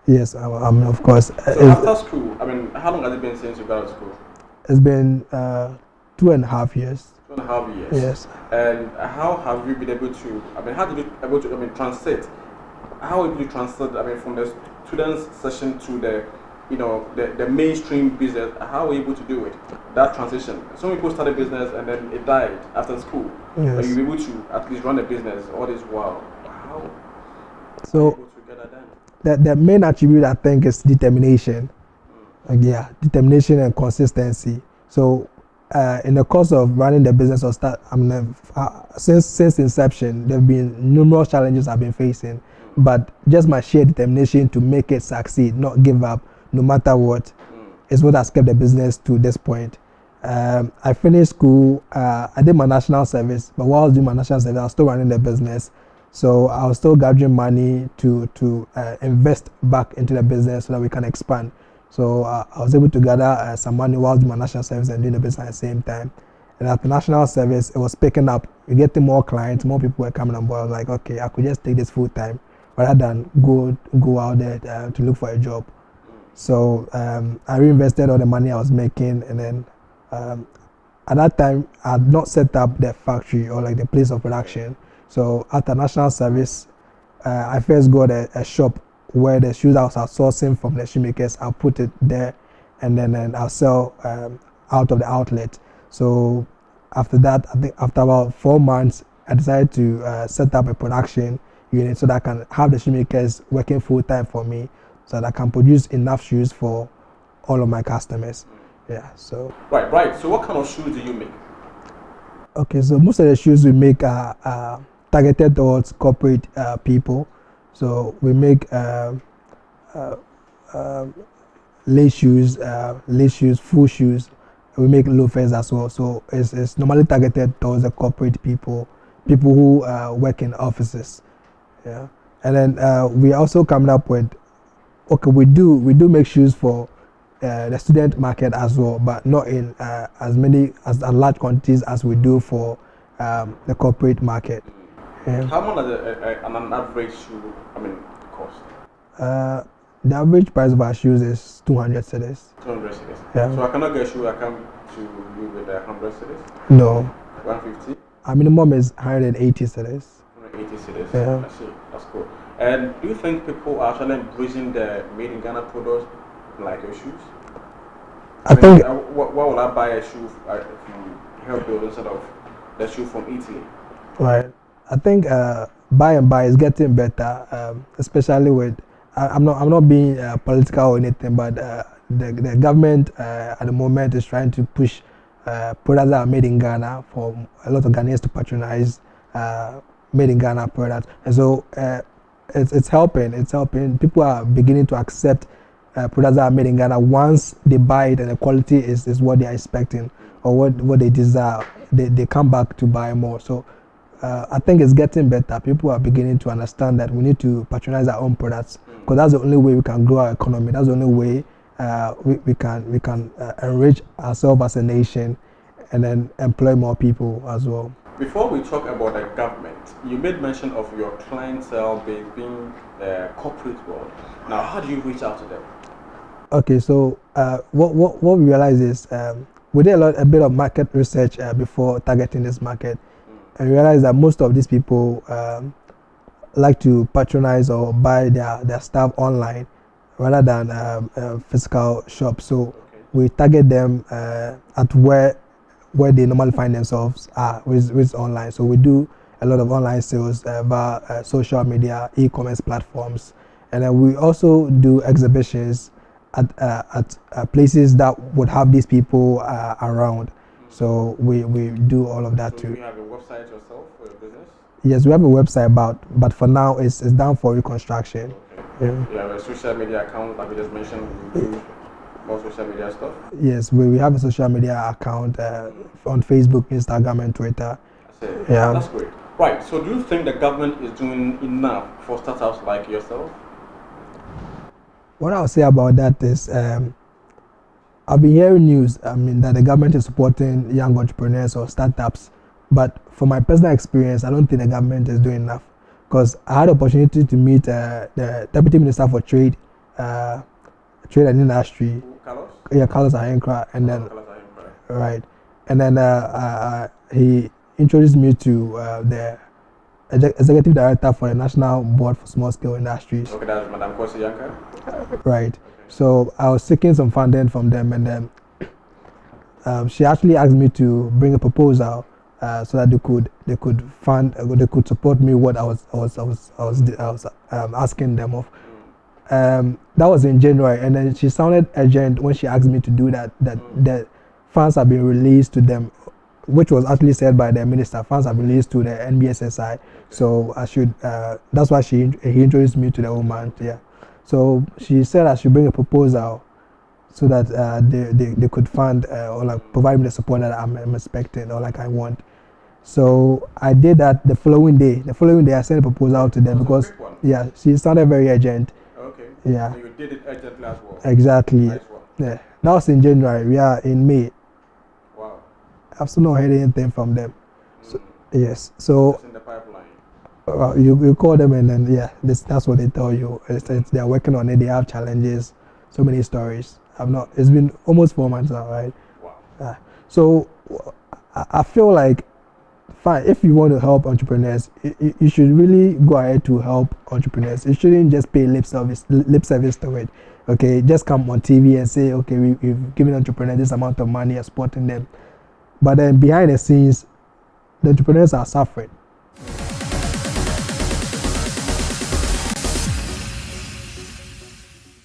Yes, of course. So after school, I mean, how long has it been since you got out of school? It's been 2.5 years. 2.5 years. Yes. And how have you been able to? I mean, how did you able to? I mean, translate. How did you translate? I mean, from the students session to the, the mainstream business. How were you able to do it? That transition. Some people started business and then it died after school. Yes. But you were able to at least run a business all this while. How? So were you able to get that done? the main attribute I think is determination. Yeah, determination and consistency. So in the course of running the business or since inception, there have been numerous challenges I've been facing, but just my sheer determination to make it succeed, not give up, no matter what, is what has kept the business to this point. I finished school. I did my national service, but while I was doing my national service, I was still running the business. So I was still gathering money to invest back into the business so that we can expand. So I was able to gather some money while doing my national service and doing the business at the same time. And at the national service, it was picking up. We're getting more clients, more people were coming on board. I was like, okay, I could just take this full time rather than go out there to look for a job. So I reinvested all the money I was making, and then at that time I had not set up the factory or like the place of production. So after national service, I first got a shop where the shoes I was outsourcing from the shoemakers. I'll put it there, and then I'll sell out of the outlet. So after that, I think after about 4 months, I decided to set up a production unit so that I can have the shoemakers working full time for me, so that I can produce enough shoes for all of my customers. Yeah. So. Right. So what kind of shoes do you make? Okay, so most of the shoes we make are targeted towards corporate people. So we make lace shoes, full shoes. We make loafers as well. So it's normally targeted towards the corporate people who work in offices. Yeah, and then we also coming up with, okay, we do make shoes for the student market as well, but not in as large quantities as we do for the corporate market. Yeah. How much does an average shoe, cost? The average price of our shoes is 200 cedis. 200 cedis. Yeah. So I cannot get a shoe. I come to you with 100 cedis. No. 150. Our minimum is 180 cedis. 180 cedis. Yeah. I see. That's cool. And do you think people are actually embracing the made in Ghana products like your shoes? I think. Why would I buy a shoe from Herb instead of the shoe from Italy? Right. I think by and by is getting better, especially with. I'm not being political or anything, but the government at the moment is trying to push products that are made in Ghana for a lot of Ghanaians to patronize made in Ghana products, and so it's helping. It's helping. People are beginning to accept products that are made in Ghana once they buy it and the quality is what they are expecting or what they desire. They come back to buy more. So. I think it's getting better. People are beginning to understand that we need to patronize our own products because that's the only way we can grow our economy. That's the only way we can enrich ourselves as a nation and then employ more people as well. Before we talk about the government, you made mention of your clientele being corporate world. Now, how do you reach out to them? Okay, so what we realize is we did a bit of market research before targeting this market. And realize that most of these people like to patronize or buy their stuff online rather than physical shops. So we target them at where they normally find themselves with online. So we do a lot of online sales via social media, e-commerce platforms, and then we also do exhibitions at places that would have these people around. So we do all of that too. Do you have a website yourself for your business? Yes, we have a website, but for now it's down for reconstruction. Okay. Yeah. You have a social media account like we just mentioned. You do more social media stuff? Yes, we have a social media account on Facebook, Instagram, and Twitter. Yeah, that's great. Right. So do you think the government is doing enough for startups like yourself? What I'll say about that is. I've been hearing news, that the government is supporting young entrepreneurs or startups, but from my personal experience, I don't think the government is doing enough. Because I had the opportunity to meet the Deputy Minister for Trade trade and industry. Carlos? Yeah, Carlos Ahenkra, and then Carlos Ahenkra. right, and then he introduced me to the executive director for the National Board for Small Scale Industries. Okay, that's Madam Kwasi Yanka. Right. Okay. So I was seeking some funding from them, and then she actually asked me to bring a proposal so that they could fund they could support me what I was asking them of. That was in January, and then she sounded urgent when she asked me to do that. That the funds have been released to them, which was actually said by the minister. Funds have been released to the NBSSI, okay. So I should. That's why he introduced me to the woman. Yeah. So she said I should bring a proposal so that they could fund or like provide me the support that I'm expecting or like I want. So I did that the following day. The following day I sent a proposal to them because yeah, she sounded very urgent. Okay. Yeah. So you did it urgently as well. Exactly. Nice one. Yeah. That was in January. We are in May. Wow. I've still not heard anything from them. So, yes. So that's in the pipeline. You call them and then yeah, that's what they tell you. They are working on it. They have challenges. So many stories. It's been almost 4 months now, right? Wow. So I feel like, fine, if you want to help entrepreneurs, you should really go ahead to help entrepreneurs. You shouldn't just pay lip service to it. Okay, just come on TV and say, okay, we've given entrepreneurs this amount of money, supporting them. But then behind the scenes, the entrepreneurs are suffering.